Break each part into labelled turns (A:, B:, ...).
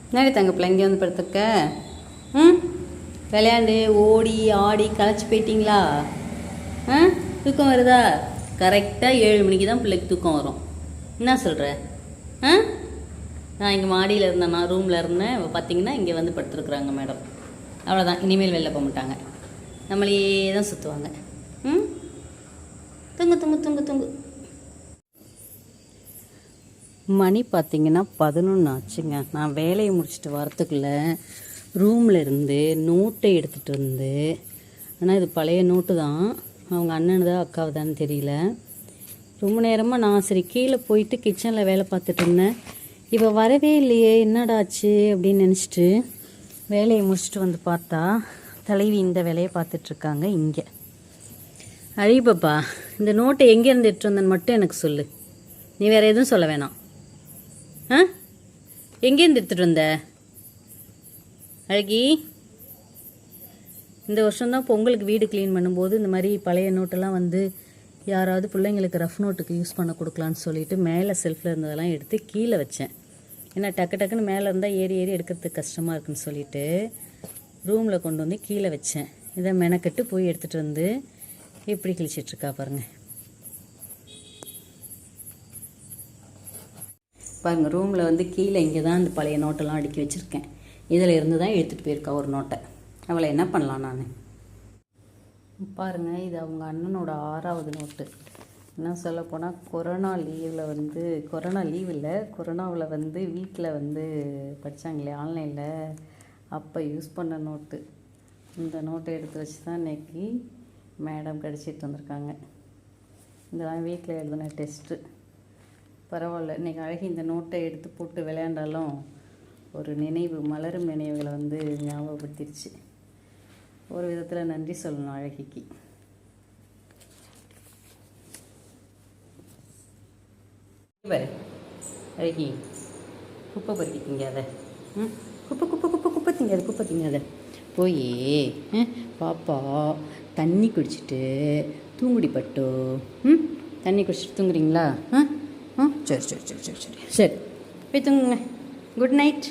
A: என்னடி தங்க பிள்ளை இங்கே வந்து படுத்துருக்க? ம், விளையாண்டு ஓடி ஆடி களைச்சி போயிட்டீங்களா? ஆ, தூக்கம் வருதா? கரெக்டாக 7 மணிக்கு தான் பிள்ளைக்கு தூக்கம் வரும். என்ன சொல்கிற? ஆ, நான் இங்கே மாடியில் இருந்தேன், நான் ரூமில் இருந்தேன். இப்போ பார்த்தீங்கன்னா இங்கே வந்து படுத்துருக்குறாங்க மேடம். அவ்வளோதான், இனிமேல் வெளில போக மாட்டாங்க, நம்மளே தான் சுற்றுவாங்க. ம், தூங்கு தூங்கு தூங்கு தூங்கு. மணி பார்த்திங்கன்னா 11 ஆச்சுங்க. நான் வேலையை முடிச்சுட்டு வரத்துக்குள்ளே ரூமில் இருந்து நோட்டை எடுத்துகிட்டு வந்து, ஆனால் இது பழைய நோட்டு தான், அவங்க அண்ணனுதா அக்காவுதான்னு தெரியல. ரொம்ப நேரமாக நான் சரி கீழே போயிட்டு கிச்சனில் வேலை பார்த்துட்டு இருந்தேன். இவ வரவே இல்லையே, என்னடாச்சு அப்படின்னு நினச்சிட்டு வேலையை முடிச்சுட்டு வந்து பார்த்தா தலைவி இந்த வேலையை பார்த்துட்ருக்காங்க. இங்கே அழிப்பாப்பா, இந்த நோட்டை எங்கேருந்து எடுத்துட்டு வந்தேன்னு மட்டும் எனக்கு சொல்லு. நீ வேறு எதுவும் சொல்ல வேணாம். ஆ, எங்கேருந்து எடுத்துகிட்டு வந்த அழகி? இந்த வருஷம்தான் பொங்கலுக்கு வீடு க்ளீன் பண்ணும்போது இந்த மாதிரி பழைய நோட்டெல்லாம் வந்து யாராவது பிள்ளைங்களுக்கு ரஃப் நோட்டுக்கு யூஸ் பண்ண கொடுக்கலான்னு சொல்லிட்டு மேலே செல்ஃபில் இருந்ததெல்லாம் எடுத்து கீழே வச்சேன். ஏன்னா டக்கு டக்குன்னு மேலே இருந்தால் ஏறி ஏறி எடுக்கிறதுக்கு கஷ்டமாக இருக்குன்னு சொல்லிட்டு ரூமில் கொண்டு வந்து கீழே வச்சேன். இதை மெனக்கட்டு போய் எடுத்துகிட்டு வந்து எப்படி கிழிச்சிட்ருக்கா பாருங்கள். பாருங்கள், ரூமில் வந்து கீழே இங்கே தான் இந்த பழைய நோட்டெல்லாம் அடுக்கி வச்சுருக்கேன். இதில் இருந்து தான் எடுத்துகிட்டு போயிருக்கா ஒரு நோட்டை. அவளை என்ன பண்ணலாம் நான்? பாருங்கள், இது அவங்க அண்ணனோட 6வது நோட்டு. என்ன சொல்ல போனால் கொரோனா லீவ் இல்லை, கொரோனாவில் வந்து வீட்டில் வந்து படித்தாங்களே ஆன்லைனில், அப்போ யூஸ் பண்ண நோட்டு. இந்த நோட்டை எடுத்து வச்சு தான் இன்றைக்கி மேடம் கடிச்சிட்டு வந்திருக்காங்க. இதெல்லாம் வீட்டில் எழுதின டெஸ்ட்டு. பரவாயில்ல, இன்றைக்கி அழகி இந்த நோட்டை எடுத்து போட்டு விளையாண்டாலும் ஒரு நினைவு, மலரும் நினைவுகளை வந்து ஞாபகப்படுத்திடுச்சு. ஒரு விதத்தில் நன்றி சொல்லணும் அழகிக்கு. பாரு அழகி, குப்பை பொறுக்கி திங்காத. ம், குப்பை குப்பை குப்பை குப்பை திங்காத, குப்பை திங்காத. போய் பாப்பா தண்ணி குடிச்சிட்டு தூங்குடி பட்டோ. ம், தண்ணி குடிச்சிட்டு தூங்குறீங்களா? ஆ ஆ, சரி சரி சரி சரி சரி சரி, போய் தூங்குங்க. குட் நைட்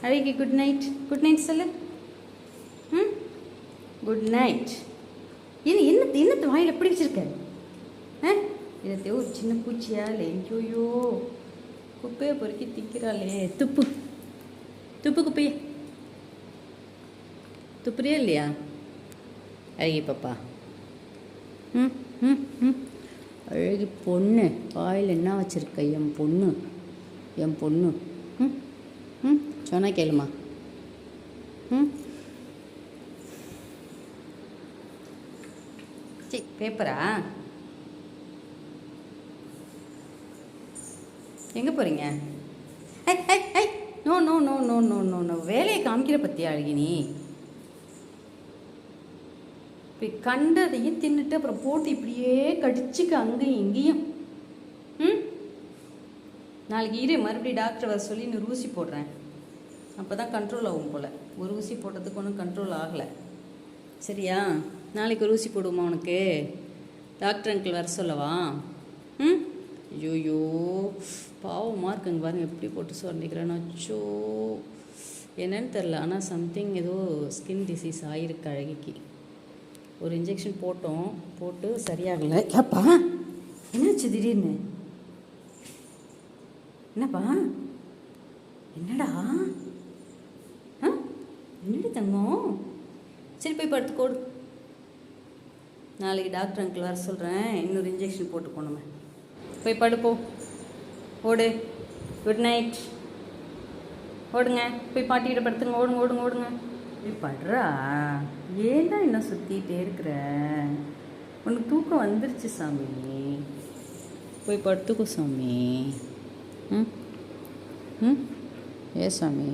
A: அழகி, குட் நைட். குட் நைட் சொல்லு. ம், குட் நைட். என்னத்து வாயில் எப்படி வச்சுருக்க? ஆ, இதை ஒரு சின்ன பூச்சியா இல்லை? ஐயோயோ, குப்பையை பொறுக்கி திக்கிறாளே. துப்பு துப்பு, குப்பையே துப்புறியா இல்லையா அழகி பாப்பா? ம் ம் ம், அழகி பொண்ணு, வாயில் என்ன வச்சுருக்க என் பொண்ணு, என் பொண்ணு? ம் ம், சொன்னா கேளுமா? ம், சரி, பேப்பரா? எங்கே போகிறீங்க? No no no no no no no, வேலையை காமிக்கிற பற்றியா அழகினி? இப்போ கண்டதையும் தின்னுட்டு அப்புறம் போட்டு இப்படியே கடிச்சுக்க அங்கேயும் இங்கேயும். ம், நாளைக்கு இரு, மறுபடியும் டாக்டர் வர சொல்லி இன்னொரு ஊசி போடுறேன். அப்போ தான் கண்ட்ரோல் ஆகும் போல். ஒரு ஊசி போட்டதுக்கு ஒன்றும் கண்ட்ரோல் ஆகலை. சரியா? நாளைக்கு ஒரு ஊசி போடுவோமா உனக்கு? டாக்டர் அங்கிள் வர சொல்லவா? ம், ஐயோயோ பாவமாக இருக்குங்க பாருங்க, எப்படி போட்டு சொல்லிக்கிறேன்னு. அச்சோ, என்னன்னு தெரில, ஆனால் சம்திங் ஏதோ ஸ்கின் டிசீஸ் ஆகிருக்கு அழகிக்கு. ஒரு இன்ஜெக்ஷன் போட்டு சரியாகலை. ஏப்பா என்னாச்சு திடீர்னு? என்னப்பா? என்னடா? ஆ, என்னடி தங்கம்? சரி, போய் படுத்துக்கோடு. நாளைக்கு டாக்டர் அங்கிள் வர சொல்கிறேன், இன்னொரு இன்ஜெக்ஷன் போட்டு போகணுமே. போய் படுப்போ, ஓடு. Good night. ஓடுங்க, போய் பாட்டிக்கிட்ட படுத்துங்க. ஓடுங்க ஓடுங்க ஓடுங்க. போய் படுறா. ஏன் தான் இன்னும் சுற்றிகிட்டே இருக்கிற? உனக்கு தூக்கம் வந்துருச்சு சாமி, போய் படுத்துக்கோ சாமி. ம் ம், ஏ சாமி.